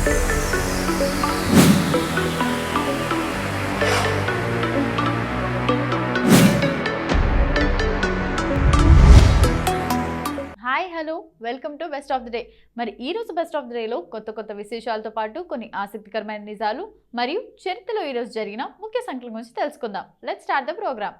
Hi hello welcome to best of the day. మరి ఈరోజు best of the డేలో కొత్త విశేషాలతో పాటు కొన్ని ఆసక్తికరమైన నిజాలు మరియు చరిత్రలో ఈరోజు జరిగిన ముఖ్య సంఖ్యల గురించి తెలుసుకుందాం. Let's start the programme.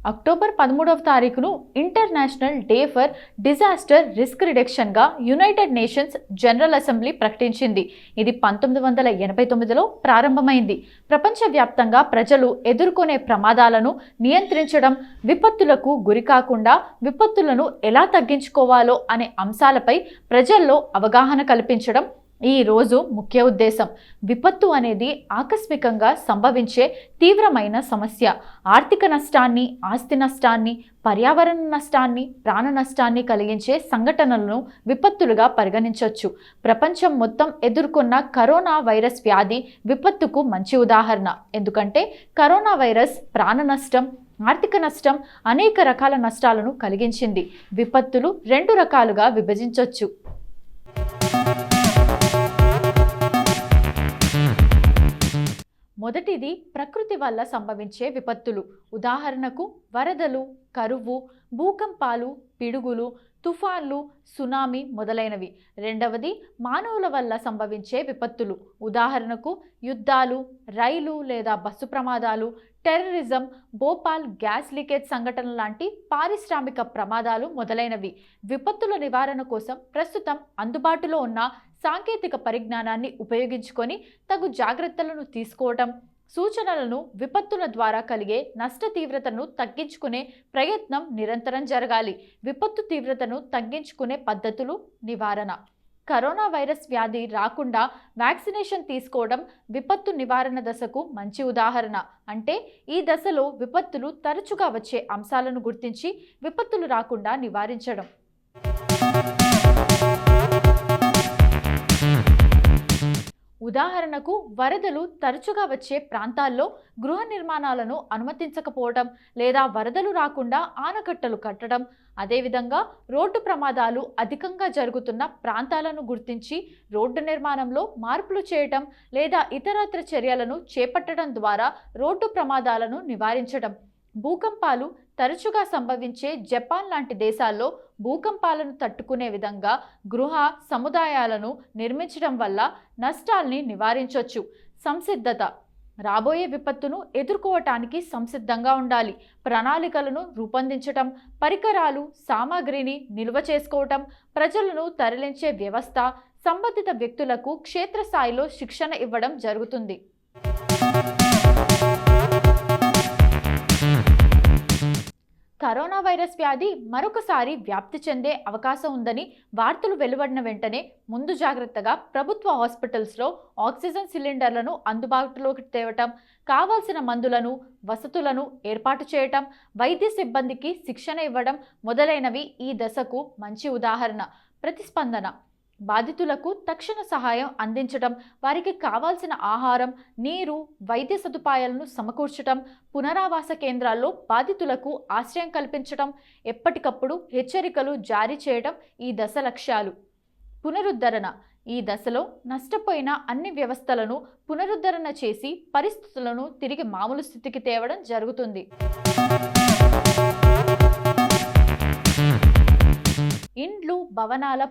October 13వ తారీఖును international day for disaster risk రిడక్షన్గా యునైటెడ్ నేషన్స్ జనరల్ అసెంబ్లీ ప్రకటించింది. ఇది 1989లో ప్రారంభమైంది. ప్రపంచవ్యాప్తంగా ప్రజలు ఎదుర్కొనే ప్రమాదాలను నియంత్రించడం, విపత్తులకు గురికాకుండా విపత్తులను ఎలా తగ్గించుకోవాలో అనే అంశాలపై ప్రజల్లో అవగాహన కల్పించడం ఈ రోజు ముఖ్య ఉద్దేశం. విపత్తు అనేది ఆకస్మికంగా సంభవించే తీవ్రమైన సమస్య. ఆర్థిక నష్టాన్ని, ఆస్తి నష్టాన్ని, పర్యావరణ నష్టాన్ని, ప్రాణ నష్టాన్ని కలిగించే సంఘటనలను విపత్తులుగా పరిగణించవచ్చు. ప్రపంచం మొత్తం ఎదుర్కొన్న కరోనా వైరస్ వ్యాధి విపత్తుకు మంచి ఉదాహరణ. ఎందుకంటే కరోనా వైరస్ ప్రాణ నష్టం, ఆర్థిక నష్టం, అనేక రకాల నష్టాలను కలిగించింది. విపత్తులు 2 రకాలుగా విభజించవచ్చు. మొదటిది ప్రకృతి వల్ల సంభవించే విపత్తులు. ఉదాహరణకు వరదలు, కరువు, భూకంపాలు, పిడుగులు, తుఫాన్లు, సునామీ మొదలైనవి. రెండవది మానవుల వల్ల సంభవించే విపత్తులు. ఉదాహరణకు యుద్ధాలు, రైలు లేదా బస్సు ప్రమాదాలు, టెర్రరిజం, భోపాల్ గ్యాస్ లీకేజ్ సంఘటన లాంటి పారిశ్రామిక ప్రమాదాలు మొదలైనవి. విపత్తుల నివారణ కోసం ప్రస్తుతం అందుబాటులో ఉన్న సాంకేతిక పరిజ్ఞానాన్ని ఉపయోగించుకొని తగు జాగ్రత్తలను తీసుకోవటం, సూచనలను విపత్తుల ద్వారా కలిగే నష్ట తీవ్రతను తగ్గించుకునే ప్రయత్నం నిరంతరం జరగాలి. విపత్తు తీవ్రతను తగ్గించుకునే పద్ధతులు, నివారణ. కరోనా వైరస్ వ్యాధి రాకుండా వ్యాక్సినేషన్ తీసుకోవడం విపత్తు నివారణ దశకు మంచి ఉదాహరణ. అంటే ఈ దశలో విపత్తులు తరచుగా వచ్చే అంశాలను గుర్తించి విపత్తులు రాకుండా నివారించడం. ఉదాహరణకు వరదలు తరచుగా వచ్చే ప్రాంతాల్లో గృహ నిర్మాణాలను అనుమతించకపోవడం లేదా వరదలు రాకుండా ఆనకట్టలు కట్టడం. అదేవిధంగా రోడ్డు ప్రమాదాలు అధికంగా జరుగుతున్న ప్రాంతాలను గుర్తించి రోడ్డు నిర్మాణంలో మార్పులు చేయటం లేదా ఇతరత్ర చర్యలను చేపట్టడం ద్వారా రోడ్డు ప్రమాదాలను నివారించడం. భూకంపాలు తరచుగా సంభవించే జపాన్ లాంటి దేశాల్లో భూకంపాలను తట్టుకునే విధంగా గృహ సముదాయాలను నిర్మించడం వల్ల నష్టాల్ని నివారించవచ్చు. సంసిద్ధత. రాబోయే విపత్తును ఎదుర్కోవటానికి సంసిద్ధంగా ఉండాలి. ప్రణాళికలను రూపొందించటం, పరికరాలు, సామాగ్రిని నిల్వ చేసుకోవటం, ప్రజలను తరలించే వ్యవస్థ, సంబంధిత వ్యక్తులకు క్షేత్రస్థాయిలో శిక్షణ ఇవ్వడం జరుగుతుంది. కరోనా వైరస్ వ్యాధి మరొకసారి వ్యాప్తి చెందే అవకాశం ఉందని వార్తలు వెలువడిన వెంటనే ముందు జాగ్రత్తగా ప్రభుత్వ హాస్పిటల్స్లో ఆక్సిజన్ సిలిండర్లను అందుబాటులోకి తేవటం, కావాల్సిన మందులను, వసతులను ఏర్పాటు చేయటం, వైద్య సిబ్బందికి శిక్షణ ఇవ్వడం మొదలైనవి ఈ దశకు మంచి ఉదాహరణ. ప్రతిస్పందన. బాధితులకు తక్షణ సహాయం అందించడం, వారికి కావాల్సిన ఆహారం, నీరు, వైద్య సదుపాయాలను సమకూర్చడం, పునరావాస కేంద్రాల్లో బాధితులకు ఆశ్రయం కల్పించడం, ఎప్పటికప్పుడు హెచ్చరికలు జారీ చేయడం ఈ దశ లక్ష్యాలు. పునరుద్ధరణ. ఈ దశలో నష్టపోయిన అన్ని వ్యవస్థలను పునరుద్ధరణ చేసి పరిస్థితులను తిరిగి మామూలు స్థితికి తేవడం జరుగుతుంది. ఇండ్లు, భవనాల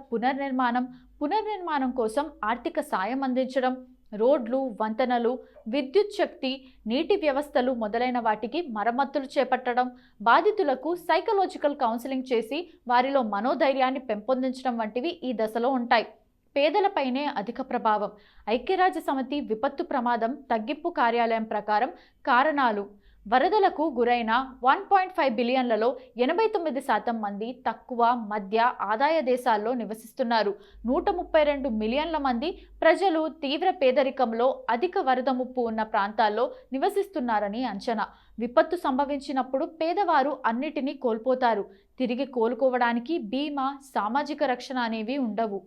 పునర్నిర్మాణం కోసం ఆర్థిక సాయం అందించడం, రోడ్లు, వంతెనలు, విద్యుత్ శక్తి, నీటి వ్యవస్థలు మొదలైన వాటికి మరమ్మతులు చేపట్టడం, బాధితులకు సైకలాజికల్ కౌన్సిలింగ్ చేసి వారిలో మనోధైర్యాన్ని పెంపొందించడం వంటివి ఈ దశలో ఉంటాయి. పేదలపైనే అధిక ప్రభావం. ఐక్యరాజ్యసమితి విపత్తు ప్రమాదం తగ్గింపు కార్యాలయం ప్రకారం కారణాలు: వరదలకు గురైన 1.5 బిలియన్లలో 89% మంది తక్కువ, మధ్య ఆదాయ దేశాల్లో నివసిస్తున్నారు. 132 మిలియన్ల మంది ప్రజలు తీవ్ర పేదరికంలో, అధిక వరద ముప్పు ఉన్న ప్రాంతాల్లో నివసిస్తున్నారని అంచనా. విపత్తు సంభవించినప్పుడు పేదవారు అన్నిటినీ కోల్పోతారు. తిరిగి కోలుకోవడానికి బీమా, సామాజిక రక్షణ అనేవి ఉండవు.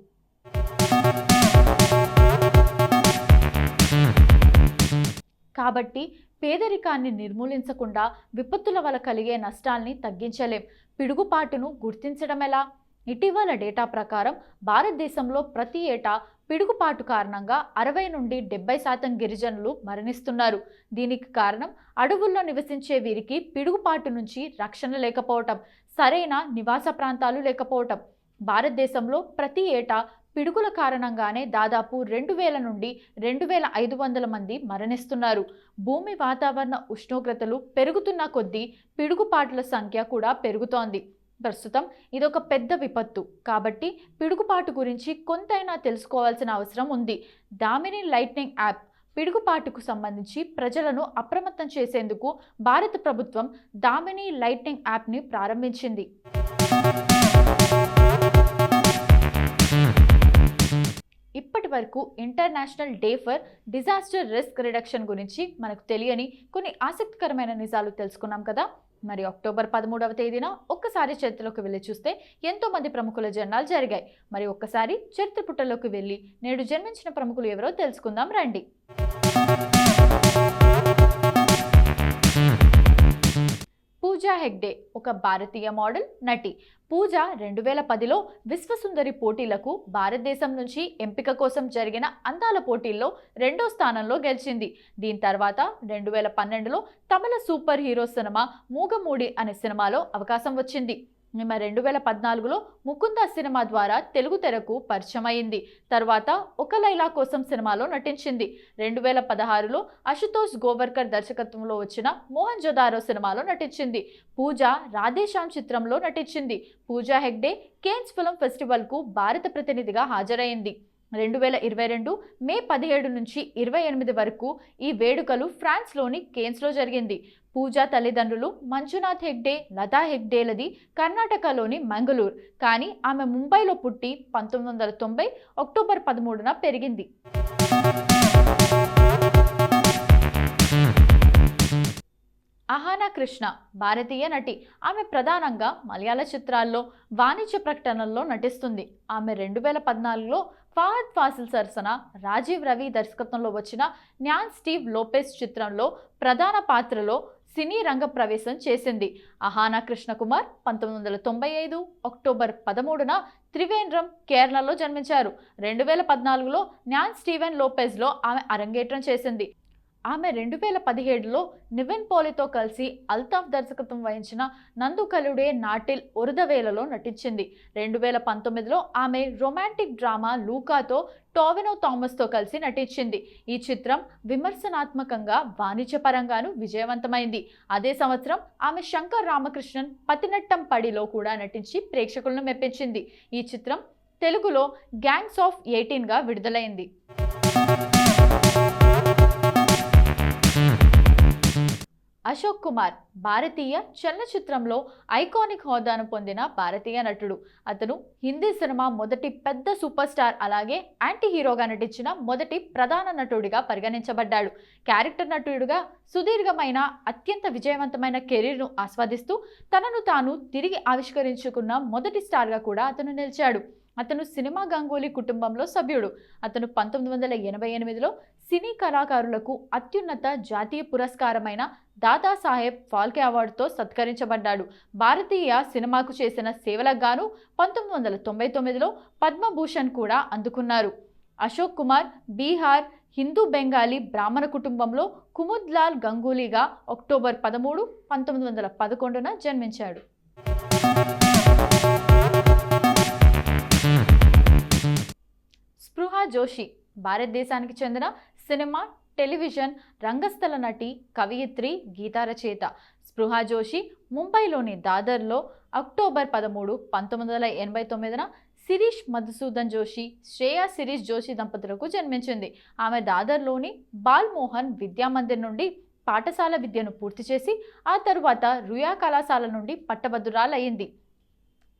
కాబట్టి పేదరికాన్ని నిర్మూలించకుండా విపత్తుల వల్ల కలిగే నష్టాల్ని తగ్గించలేం. పిడుగుపాటును గుర్తించడం ఎలా? ఇటీవల డేటా ప్రకారం భారతదేశంలో ప్రతి ఏటా పిడుగుపాటు కారణంగా 60 నుండి 70% గిరిజనులు మరణిస్తున్నారు. దీనికి కారణం అడవుల్లో నివసించే వీరికి పిడుగుపాటు నుంచి రక్షణ లేకపోవటం, సరైన నివాస ప్రాంతాలు లేకపోవటం. భారతదేశంలో ప్రతి ఏటా పిడుగుల కారణంగానే దాదాపు 2000 నుండి 2500 మంది మరణిస్తున్నారు. భూమి వాతావరణ ఉష్ణోగ్రతలు పెరుగుతున్న కొద్దీ పిడుగుపాటుల సంఖ్య కూడా పెరుగుతోంది. ప్రస్తుతం ఇదొక పెద్ద విపత్తు కాబట్టి పిడుగుపాటు గురించి కొంతైనా తెలుసుకోవాల్సిన అవసరం ఉంది. దామిని లైట్నింగ్ యాప్ పిడుగుపాటుకు సంబంధించి ప్రజలను అప్రమత్తం చేసేందుకు భారత ప్రభుత్వం దామిని లైట్నింగ్ యాప్ని ప్రారంభించింది. ఇప్పటి వరకు international day for disaster risk reduction గురించి మనకు తెలియని కొన్ని ఆసక్తికరమైన నిజాలు తెలుసుకున్నాం కదా. మరి అక్టోబర్ 13వ తేదీన ఒక్కసారి చరిత్రలోకి వెళ్ళి చూస్తే ఎంతో మంది ప్రముఖుల జన్మాలు జరిగాయి. మరి ఒక్కసారి చరిత్ర పుటల్లోకి వెళ్ళి నేడు జన్మించిన ప్రముఖులు ఎవరో తెలుసుకుందాం రండి. పూజా హెగ్డే ఒక భారతీయ మోడల్, నటి. పూజ 2010లో విశ్వసుందరి పోటీలకు భారతదేశం నుంచి ఎంపిక కోసం జరిగిన అందాల పోటీల్లో 2వ స్థానంలో గెలిచింది. దీని తర్వాత 2012లో తమిళ సూపర్ హీరో సినిమా మూగమూడి అనే సినిమాలో అవకాశం వచ్చింది. 2014లో ముకుంద సినిమా ద్వారా తెలుగు తెరకు పరిచయం అయింది. తర్వాత ఒక లైలా కోసం సినిమాలో నటించింది. 2016లో అశుతోష్ గోవర్కర్ దర్శకత్వంలో వచ్చిన మోహన్ జోదారో సినిమాలో నటించింది. పూజ రాధేశ్యామ్ చిత్రంలో నటించింది. పూజా హెగ్డే కేన్స్ ఫిల్మ్ ఫెస్టివల్కు భారత ప్రతినిధిగా హాజరైంది. 2022 మే 17 నుంచి 28 వరకు ఈ వేడుకలు ఫ్రాన్స్లోని కేన్స్లో జరిగింది. పూజా తల్లిదండ్రులు మంజునాథ్ హెగ్డే, లతా హెగ్డేలది కర్ణాటకలోని మంగళూరు. కానీ ఆమె ముంబైలో పుట్టి 1990 అక్టోబర్ 13న పెరిగింది. అహానా కృష్ణ భారతీయ నటి. ఆమె ప్రధానంగా మలయాళ చిత్రాల్లో, వాణిజ్య ప్రకటనల్లో నటిస్తుంది. ఆమె 2014లో ఫహద్ ఫాసిల్ సరసన రాజీవ్ రవి దర్శకత్వంలో వచ్చిన న్యాన్ స్టీవ్ లోపెస్ చిత్రంలో ప్రధాన పాత్రలో సినీ రంగ ప్రవేశం చేసింది. అహానా కృష్ణ కుమార్ 1995 అక్టోబర్ 13న త్రివేంద్రం, కేరళలో జన్మించారు. 2014లో న్యాన్ స్టీవెన్ లోపెజ్లో ఆమె అరంగేట్రం చేసింది. ఆమె 2017లో నివిన్ పోలితో కలిసి అల్తాఫ్ దర్శకత్వం వహించిన నందు కలుడే నాటిల్ ఒరుదవేలలో నటించింది. 2019లో ఆమె రొమాంటిక్ డ్రామా లూకాతో టోవినో థామస్తో కలిసి నటించింది. ఈ చిత్రం విమర్శనాత్మకంగా, వాణిజ్యపరంగాను విజయవంతమైంది. అదే సంవత్సరం ఆమె శంకర్ రామకృష్ణన్ పతినట్టం పడిలో కూడా నటించి ప్రేక్షకులను మెప్పించింది. ఈ చిత్రం తెలుగులో గ్యాంగ్స్ ఆఫ్ 18గా విడుదలైంది. అశోక్ కుమార్ భారతీయ చలనచిత్రంలో ఐకానిక్ హోదాను పొందిన భారతీయ నటుడు. అతను హిందీ సినిమా మొదటి పెద్ద సూపర్ స్టార్, అలాగే యాంటీ హీరోగా నటించిన మొదటి ప్రధాన నటుడిగా పరిగణించబడ్డాడు. క్యారెక్టర్ నటుడిగా సుదీర్ఘమైన, అత్యంత విజయవంతమైన కెరీర్ను ఆస్వాదిస్తూ తనను తాను తిరిగి ఆవిష్కరించుకున్న మొదటి స్టార్గా కూడా అతను నిలిచాడు. అతను సినిమా గంగూలీ కుటుంబంలో సభ్యుడు. అతను 1988లో సినీ కళాకారులకు అత్యున్నత జాతీయ పురస్కారమైన దాదాసాహెబ్ ఫాల్కే అవార్డుతో సత్కరించబడ్డాడు. భారతీయ సినిమాకు చేసిన సేవలకు గాను 1999లో పద్మభూషణ్ కూడా అందుకున్నారు. అశోక్ కుమార్ బీహార్ హిందూ బెంగాలీ బ్రాహ్మణ కుటుంబంలో కుముద్లాల్ గంగూలీగా అక్టోబర్ 13, 1911న జన్మించాడు. స్పృహ జోషి భారతదేశానికి చెందిన సినిమా, టెలివిజన్, రంగస్థల నటి, కవయిత్రి, గీత రచయిత. స్పృహ జోషి ముంబైలోని దాదర్లో అక్టోబర్ 13, 1989న శిరీష్ మధుసూదన్ జోషి, శ్రేయా శిరీష్ జోషి దంపతులకు జన్మించింది. ఆమె దాదర్లోని బాల్ మోహన్ విద్యామందిర్ నుండి పాఠశాల విద్యను పూర్తి చేసి ఆ తరువాత రుయా కళాశాల నుండి పట్టభద్రురాలయ్యింది.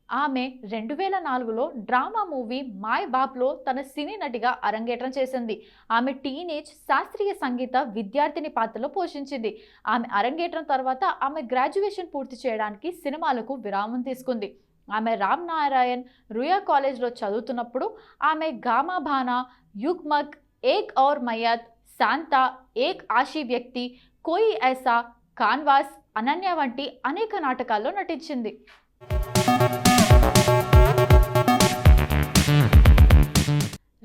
ఆమె 2004లో డ్రామా మూవీ మాయ్ బాప్లో తన సినీ నటిగా అరంగేట్రం చేసింది. ఆమె టీనేజ్ శాస్త్రీయ సంగీత విద్యార్థిని పాత్రలో పోషించింది. ఆమె అరంగేట్రం తర్వాత ఆమె గ్రాడ్యుయేషన్ పూర్తి చేయడానికి సినిమాలకు విరామం తీసుకుంది. ఆమె రామ్ నారాయణ్ రుయా కాలేజ్లో చదువుతున్నప్పుడు ఆమె గామా భానా, యుగ్మక్, ఏక్ ఔర్ మయాత్, శాంతా, ఏక్ ఆషీ వ్యక్తి, కోయి ఐసా, కాన్వాస్, అనన్య వంటి అనేక నాటకాల్లో నటించింది.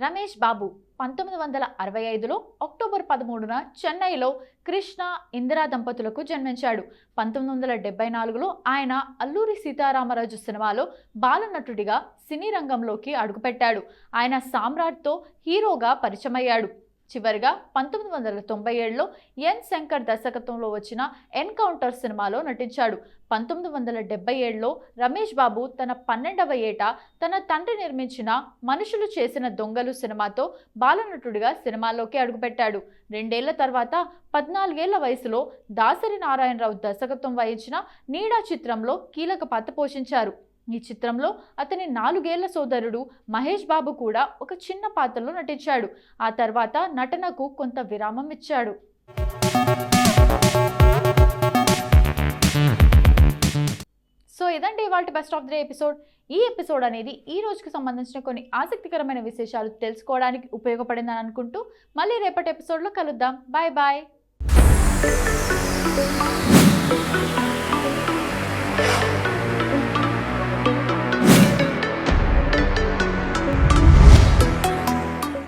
రమేష్ బాబు 1965లో అక్టోబర్ 13న చెన్నైలో కృష్ణ, ఇందిరా దంపతులకు జన్మించాడు. 1974లో ఆయన అల్లూరి సీతారామరాజు సినిమాలో బాలనటుడిగా సినీ రంగంలోకి అడుగుపెట్టాడు. ఆయన సామ్రాట్తో హీరోగా పరిచయమయ్యాడు. చివరిగా 1997లో ఎన్ శంకర్ దర్శకత్వంలో వచ్చిన ఎన్కౌంటర్ సినిమాలో నటించాడు. 1977లో రమేష్ బాబు తన 12వ ఏట తన తండ్రి నిర్మించిన మనుషులు చేసిన దొంగలు సినిమాతో బాలనటుడిగా సినిమాల్లోకి అడుగుపెట్టాడు. 2 ఏళ్ల తర్వాత 14 ఏళ్ల వయసులో దాసరి నారాయణరావు దర్శకత్వం వహించిన నీడా చిత్రంలో కీలక పాత్ర పోషించారు. ఈ చిత్రంలో అతని 4 ఏళ్ల సోదరుడు మహేష్ బాబు కూడా ఒక చిన్న పాత్రలో నటించాడు. ఆ తర్వాత నటనకు కొంత విరామం ఇచ్చాడు. సో ఇదండి ఇవాల్టి best of the day episode. ఈ ఎపిసోడ్ అనేది ఈ రోజుకి సంబంధించిన కొన్ని ఆసక్తికరమైన విశేషాలు తెలుసుకోవడానికి ఉపయోగపడిందని అనుకుంటూ మళ్ళీ రేపటి ఎపిసోడ్లో కలుద్దాం. Bye bye.